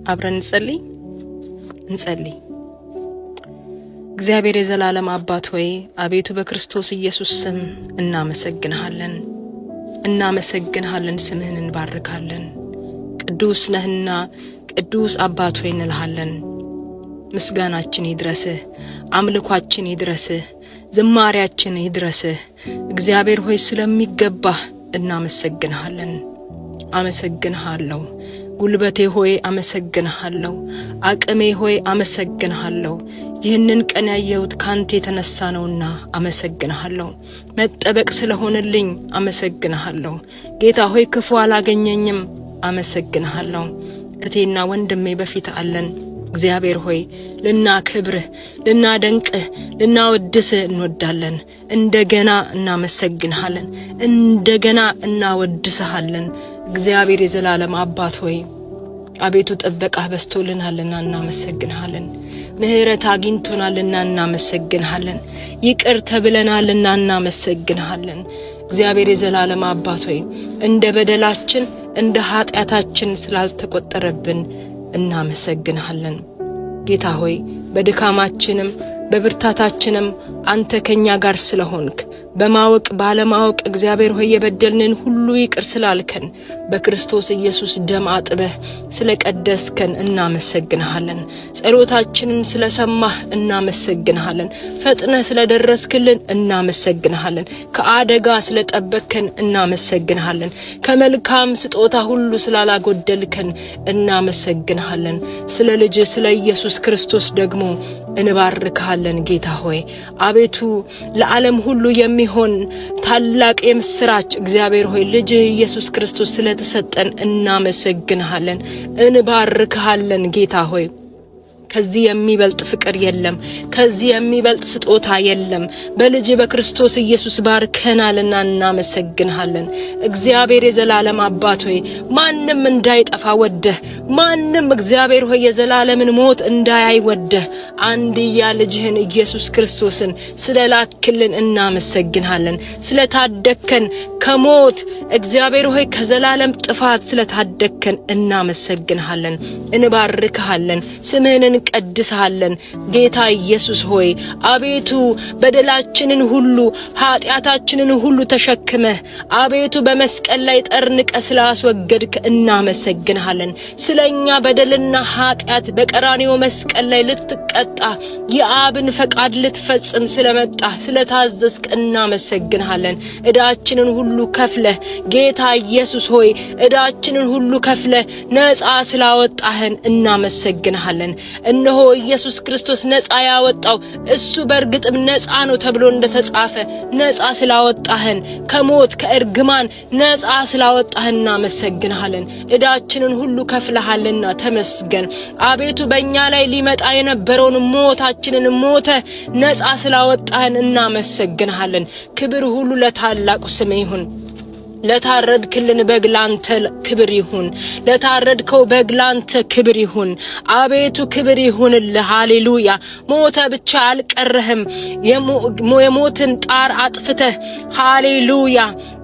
አብረን እንጸልይ። እግዚአብሔር የዘላለም አባት ሆይ አቤቱ በክርስቶስ ኢየሱስ ስም እናመሰግንሃለን፣ ስምህን እንባርካለን። ቅዱስ ነህና ቅዱስ አባት ሆይ እንልሃለን። ምስጋናችን ይድረስህ፣ አምልኳችን ይድረስህ፣ ዝማሬያችን ይድረስህ። እግዚአብሔር ሆይ ስለሚገባህ እናመሰግንሃለን። አመሰግንሃለሁ። ጉልበቴ ሆይ አመሰግንሃለሁ። አቅሜ ሆይ አመሰግንሃለሁ። ይህንን ቀን ያየሁት ካንተ የተነሳ ነውና አመሰግንሃለሁ። መጠበቅ ስለሆነልኝ አመሰግንሃለሁ። ጌታ ሆይ ክፉ አላገኘኝም፣ አመሰግንሃለሁ። እቴና ወንድሜ በፊት አለን። እግዚአብሔር ሆይ ልናከብርህ፣ ልናደንቅህ፣ ልናወድስህ እንወዳለን። እንደገና እናመሰግንሃለን፣ እንደገና እናወድስሃለን። እግዚአብሔር የዘላለም አባት ሆይ አቤቱ ጥበቃህ በስቶልናልና እናመሰግንሃለን። ምህረት አግኝቶናልና እናመሰግንሃለን። ይቅር ተብለናልና እናመሰግንሃለን። እግዚአብሔር የዘላለም አባት ሆይ እንደ በደላችን እንደ ኃጢአታችን ስላልተቆጠረብን እናመሰግንሃለን። ጌታ ሆይ በድካማችንም በብርታታችንም አንተ ከኛ ጋር ስለሆንክ በማወቅ ባለማወቅ እግዚአብሔር ሆይ የበደልንን ሁሉ ይቅር ስላልከን በክርስቶስ ኢየሱስ ደም አጥበህ ስለቀደስከን እናመሰግንሃለን። ጸሎታችንን ስለሰማህ እናመሰግንሃለን። ፈጥነህ ስለደረስክልን እናመሰግንሃለን። ከአደጋ ስለጠበቅከን እናመሰግንሃለን። ከመልካም ስጦታ ሁሉ ስላላጎደልከን እናመሰግንሃለን። ስለ ልጅ ስለ ኢየሱስ ክርስቶስ ደግሞ እንባርካለን። ጌታ ሆይ አቤቱ ለዓለም ሁሉ የሚሆን ታላቅ የምስራች እግዚአብሔር ሆይ ልጅ ኢየሱስ ክርስቶስ ስለተሰጠን እናመሰግንሃለን፣ እንባርካለን። ጌታ ሆይ ከዚህ የሚበልጥ ፍቅር የለም፣ ከዚህ የሚበልጥ ስጦታ የለም። በልጅ በክርስቶስ ኢየሱስ ባርከናልና እናመሰግንሃለን። እግዚአብሔር የዘላለም አባት ሆይ ማንም እንዳይጠፋ ወደህ፣ ማንም እግዚአብሔር ሆይ የዘላለምን ሞት እንዳያይ ወደህ አንድያ ልጅህን ኢየሱስ ክርስቶስን ስለላክልን እናመሰግንሃለን። ስለታደከን ከሞት እግዚአብሔር ሆይ ከዘላለም ጥፋት ስለታደከን እናመሰግንሃለን፣ እንባርካለን፣ ስምህን እንቀድስሃለን። ጌታ ኢየሱስ ሆይ አቤቱ በደላችንን ሁሉ ኃጢአታችንን ሁሉ ተሸክመህ አቤቱ በመስቀል ላይ ጠርንቀ ስላስወገድክ እናመሰግንሃለን። ስለኛ በደልና ኃጢአት በቀራንዮ መስቀል ላይ ልትቀጣ የአብን ፈቃድ ልትፈጽም ስለመጣ ስለታዘዝክ እናመሰግንሃለን። ዕዳችንን ሁሉ ከፍለህ ጌታ ኢየሱስ ሆይ ዕዳችንን ሁሉ ከፍለህ ነፃ ስላወጣህን እናመሰግንሃለን። እነሆ ኢየሱስ ክርስቶስ ነፃ ያወጣው እሱ በእርግጥም ነፃ ነው ተብሎ እንደተጻፈ ነፃ ስላወጣህን ከሞት ከእርግማን ነፃ ስላወጣህን እናመሰግንሃለን። ዕዳችንን ሁሉ ከፍለሃልና ተመስገን። አቤቱ በእኛ ላይ ሊመጣ የነበረውን ሞታችንን ሞተ ነፃ ስላወጣህን እናመሰግንሃለን። ክብር ሁሉ ለታላቁ ስም ይሁን። ለታረድክልን በግ ላንተ ክብር ይሁን። ለታረድከው በግ ላንተ ክብር ይሁን። አቤቱ ክብር ይሁንልህ። ሃሌሉያ። ሞተ ብቻ አልቀረህም። የሞትን ጣር አጥፍተህ ሃሌሉያ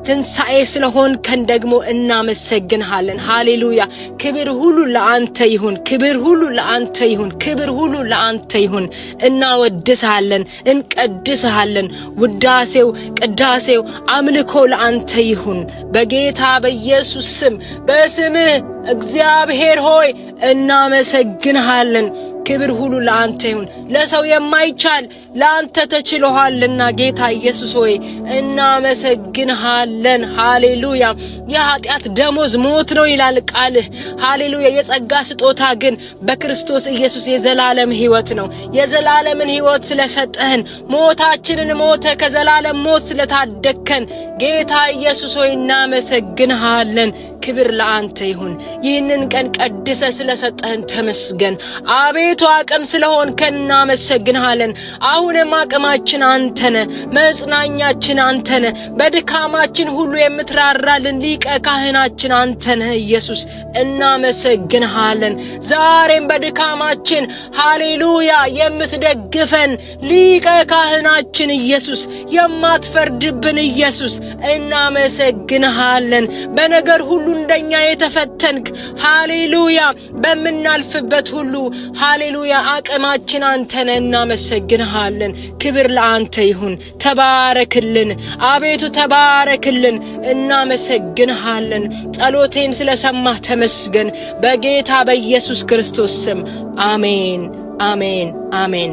ትንሣኤ ስለሆንከን ደግሞ እናመሰግንሃለን። ሃሌሉያ። ክብር ሁሉ ለአንተ ይሁን፣ ክብር ሁሉ ለአንተ ይሁን፣ ክብር ሁሉ ለአንተ ይሁን። እናወድስሃለን፣ እንቀድስሃለን። ውዳሴው ቅዳሴው አምልኮ ለአንተ ይሁን። በጌታ በኢየሱስ ስም በስምህ እግዚአብሔር ሆይ እናመሰግንሃለን። ክብር ሁሉ ለአንተ ይሁን። ለሰው የማይቻል ለአንተ ተችሎሃልና ጌታ ኢየሱስ ሆይ እናመሰግንሃለን። ሃሌሉያ። የኃጢአት ደሞዝ ሞት ነው ይላል ቃልህ። ሃሌሉያ። የጸጋ ስጦታ ግን በክርስቶስ ኢየሱስ የዘላለም ሕይወት ነው። የዘላለምን ሕይወት ስለሰጠህን ሞታችንን ሞተ ከዘላለም ሞት ስለታደከን ጌታ ኢየሱስ ሆይ እናመሰግንሃለን። ክብር ለአንተ ይሁን። ይህንን ቀን ቀድሰ ስለሰጠህን ተመስገን። አቤቱ አቅም ስለሆንከን እናመሰግንሃለን። አሁንም አቅማችን አንተነ፣ መጽናኛችን አንተነ፣ በድካማችን ሁሉ የምትራራልን ሊቀ ካህናችን አንተነ ኢየሱስ እናመሰግንሃለን። ዛሬም በድካማችን ሃሌሉያ የምትደግፈን ሊቀ ካህናችን ኢየሱስ፣ የማትፈርድብን ኢየሱስ እናመሰግንሃለን። በነገር ሁሉ እንደኛ የተፈተንክ ሃሌሉያ በመናልፍበት ሁሉ ሃሌሉያ አቅማችን አንተ ነህ እናመሰግንሃለን ክብር ለአንተ ይሁን ተባረክልን አቤቱ ተባረክልን እናመሰግንሃለን ጸሎቴን ስለሰማህ ተመስገን በጌታ በኢየሱስ ክርስቶስ ስም አሜን አሜን አሜን